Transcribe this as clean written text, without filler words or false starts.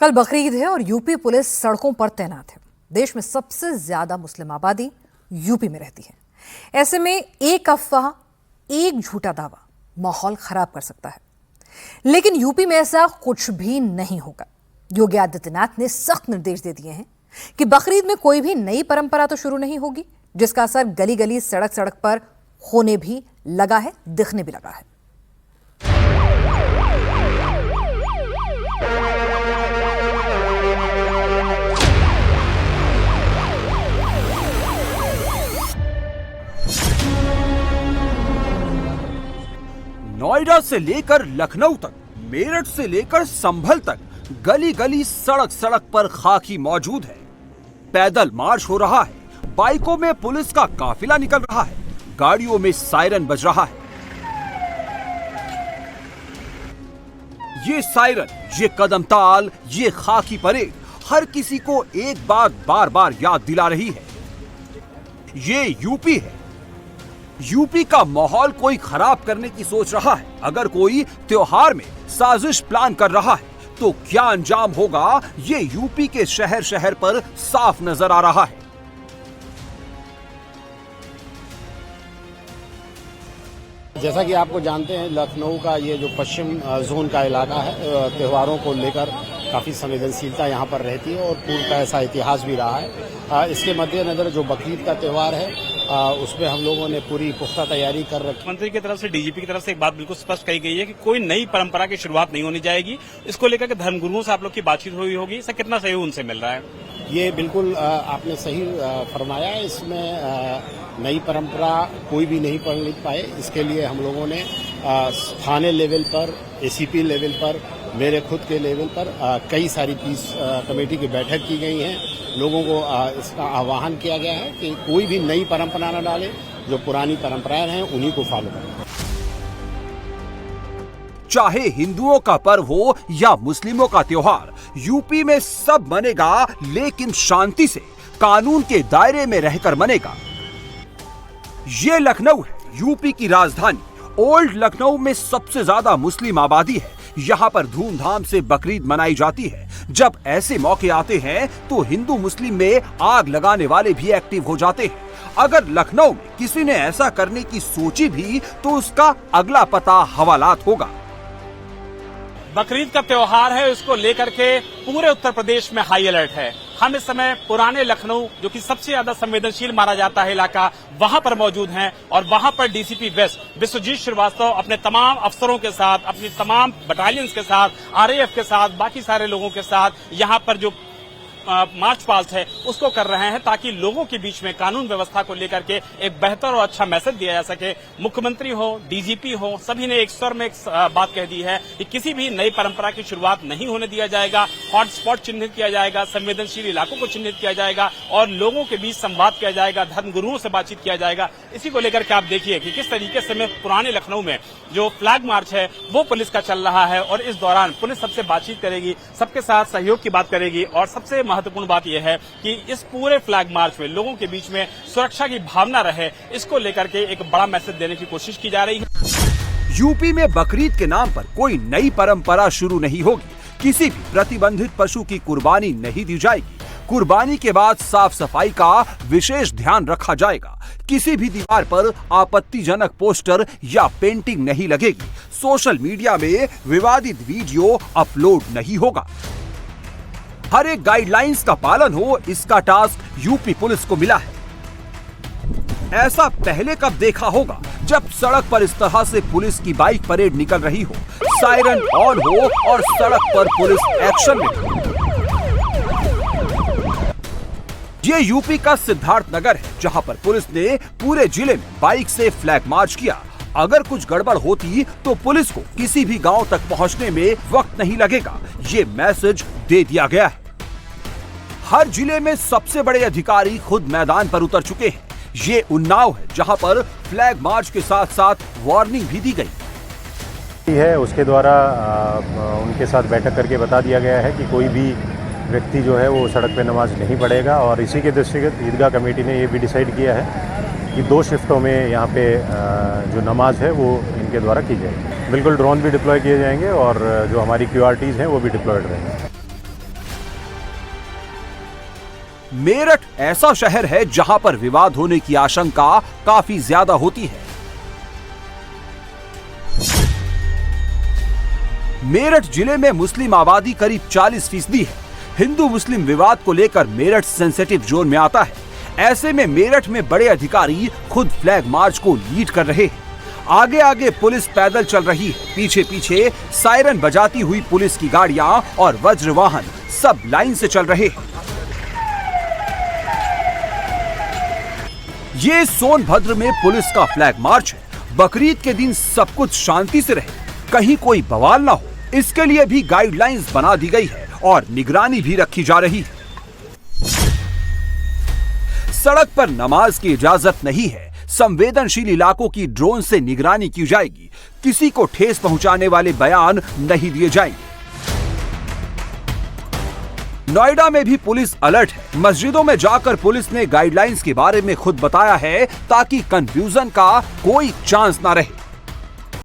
कल बकरीद है और यूपी पुलिस सड़कों पर तैनात है। देश में सबसे ज्यादा मुस्लिम आबादी यूपी में रहती है। ऐसे में एक अफवाह, एक झूठा दावा माहौल खराब कर सकता है, लेकिन यूपी में ऐसा कुछ भी नहीं होगा। योगी आदित्यनाथ ने सख्त निर्देश दे दिए हैं कि बकरीद में कोई भी नई परंपरा तो शुरू नहीं होगी, जिसका असर गली गली सड़क सड़क पर होने भी लगा है, दिखने भी लगा है। नोएडा से लेकर लखनऊ तक, मेरठ से लेकर संभल तक गली गली सड़क सड़क पर खाकी मौजूद है। पैदल मार्च हो रहा है, बाइकों में पुलिस का काफिला निकल रहा है, गाड़ियों में सायरन बज रहा है। ये सायरन, ये कदम ताल, ये खाकी परेड हर किसी को एक बात बार बार याद दिला रही है, ये यूपी है। यूपी का माहौल कोई खराब करने की सोच रहा है। अगर कोई त्योहार में साजिश प्लान कर रहा है तो क्या अंजाम होगा, ये यूपी के शहर शहर पर साफ नजर आ रहा है। जैसा कि आपको जानते हैं, लखनऊ का ये जो पश्चिम जोन का इलाका है, त्योहारों को लेकर काफ़ी संवेदनशीलता यहाँ पर रहती है और पूर्व का ऐसा इतिहास भी रहा है। इसके मद्देनजर जो बकरीद का त्योहार है, उसमें हम लोगों ने पूरी पुख्ता तैयारी कर रखी। मंत्री की तरफ से, डीजीपी की तरफ से एक बात बिल्कुल स्पष्ट कही गई है कि कोई नई परंपरा की शुरुआत नहीं होनी जाएगी। इसको लेकर के धर्मगुरुओं से आप लोग की बातचीत हुई होगी, इससे कितना सहयोग उनसे मिल रहा है? ये बिल्कुल आपने सही फरमाया है। इसमें नई परंपरा कोई भी नहीं पढ़ पाए, इसके लिए हम लोगों ने थाने लेवल पर, एसीपी लेवल पर, मेरे खुद के लेवल पर कई सारी पीस कमेटी की बैठक की गई है। लोगों को इसका आह्वान किया गया है कि कोई भी नई परंपरा न डाले, जो पुरानी परंपराएं हैं उन्हीं को फॉलो करें। चाहे हिंदुओं का पर्व हो या मुस्लिमों का त्योहार, यूपी में सब मनेगा, लेकिन शांति से, कानून के दायरे में रहकर मनेगा। ये लखनऊ है, यूपी की राजधानी। ओल्ड लखनऊ में सबसे ज्यादा मुस्लिम आबादी है। यहाँ पर धूमधाम से बकरीद मनाई जाती है। जब ऐसे मौके आते हैं तो हिंदू मुस्लिम में आग लगाने वाले भी एक्टिव हो जाते हैं। अगर लखनऊ में किसी ने ऐसा करने की सोची भी तो उसका अगला पता हवालात होगा। बकरीद का त्योहार है, उसको लेकर के पूरे उत्तर प्रदेश में हाई अलर्ट है। हम इस समय पुराने लखनऊ, जो कि सबसे ज्यादा संवेदनशील माना जाता है इलाका, वहां पर मौजूद हैं और वहां पर डीसीपी वेस्ट विश्वजीत श्रीवास्तव अपने तमाम अफसरों के साथ, अपनी तमाम बटालियंस के साथ, आरएएफ के साथ, बाकी सारे लोगों के साथ यहां पर जो मार्च पास्ट है उसको कर रहे हैं, ताकि लोगों के बीच में कानून व्यवस्था को लेकर के एक बेहतर और अच्छा मैसेज दिया जा सके। मुख्यमंत्री हो, डीजीपी हो, सभी ने एक स्वर में एक बात कह दी है कि किसी भी नई परंपरा की शुरुआत नहीं होने दिया जाएगा। हॉटस्पॉट चिन्हित किया जाएगा, संवेदनशील इलाकों को चिन्हित किया जाएगा और लोगों के बीच संवाद किया जाएगा, धर्मगुरुओं से बातचीत किया जाएगा। इसी को लेकर के आप देखिए कि किस तरीके से पुराने लखनऊ में जो फ्लैग मार्च है वो पुलिस का चल रहा है और इस दौरान पुलिस सबसे बातचीत करेगी, सबके साथ सहयोग की बात करेगी और सबसे महत्वपूर्ण बात यह है कि इस पूरे फ्लैग मार्च में लोगों के बीच में सुरक्षा की भावना रहे, इसको लेकर के एक बड़ा मैसेज देने की कोशिश की जा रही है। यूपी में बकरीद के नाम पर कोई नई परंपरा शुरू नहीं होगी। किसी भी प्रतिबंधित पशु की कुर्बानी नहीं दी जाएगी। कुर्बानी के बाद साफ सफाई का विशेष ध्यान रखा जाएगा। किसी भी दीवार पर आपत्तिजनक पोस्टर या पेंटिंग नहीं लगेगी। सोशल मीडिया में विवादित वीडियो अपलोड नहीं होगा। हर एक गाइडलाइंस का पालन हो, इसका टास्क यूपी पुलिस को मिला है। ऐसा पहले कब देखा होगा, जब सड़क पर इस तरह से पुलिस की बाइक परेड निकल रही हो, सायरन ऑन हो और सड़क पर पुलिस एक्शन में हो। ये यूपी का सिद्धार्थनगर है, जहां पर पुलिस ने पूरे जिले में बाइक से फ्लैग मार्च किया। अगर कुछ गड़बड़ होती तो पुलिस को किसी भी गांव तक पहुंचने में वक्त नहीं लगेगा। ये मैसेज दे दिया गया है। हर जिले में सबसे बड़े अधिकारी खुद मैदान पर उतर चुके हैं। ये उन्नाव है, जहां पर फ्लैग मार्च के साथ साथ वार्निंग भी दी गई है। उसके द्वारा उनके साथ बैठक करके बता दिया गया है कि कोई भी व्यक्ति जो है वो सड़क पे नमाज नहीं पढ़ेगा और इसी के दृष्टिगत ईदगाह कमेटी ने ये भी डिसाइड किया है कि 2 शिफ्टों में यहाँ पे जो नमाज है वो इनके द्वारा की जाएगी। बिल्कुल ड्रोन भी डिप्लॉय किए जाएंगे और जो हमारी QRTs हैं वो भी डिप्लॉयड रहेंगे। मेरठ ऐसा शहर है जहां पर विवाद होने की आशंका काफी ज्यादा होती है। मेरठ जिले में मुस्लिम आबादी करीब 40% है। हिंदू मुस्लिम विवाद को लेकर मेरठ सेंसिटिव जोन में आता है। ऐसे में मेरठ में बड़े अधिकारी खुद फ्लैग मार्च को लीड कर रहे हैं। आगे आगे पुलिस पैदल चल रही है, पीछे पीछे सायरन बजाती हुई पुलिस की गाड़ियां और वज्र वाहन सब लाइन से चल रहे हैं। ये सोनभद्र में पुलिस का फ्लैग मार्च है। बकरीद के दिन सब कुछ शांति से रहे, कहीं कोई बवाल ना हो, इसके लिए भी गाइडलाइंस बना दी गई है और निगरानी भी रखी जा रही है। सड़क पर नमाज की इजाजत नहीं है। संवेदनशील इलाकों की ड्रोन से निगरानी की जाएगी। किसी को ठेस पहुंचाने वाले बयान नहीं दिए जाएंगे। नोएडा में भी पुलिस अलर्ट है। मस्जिदों में जाकर पुलिस ने गाइडलाइंस के बारे में खुद बताया है ताकि कंफ्यूजन का कोई चांस ना रहे।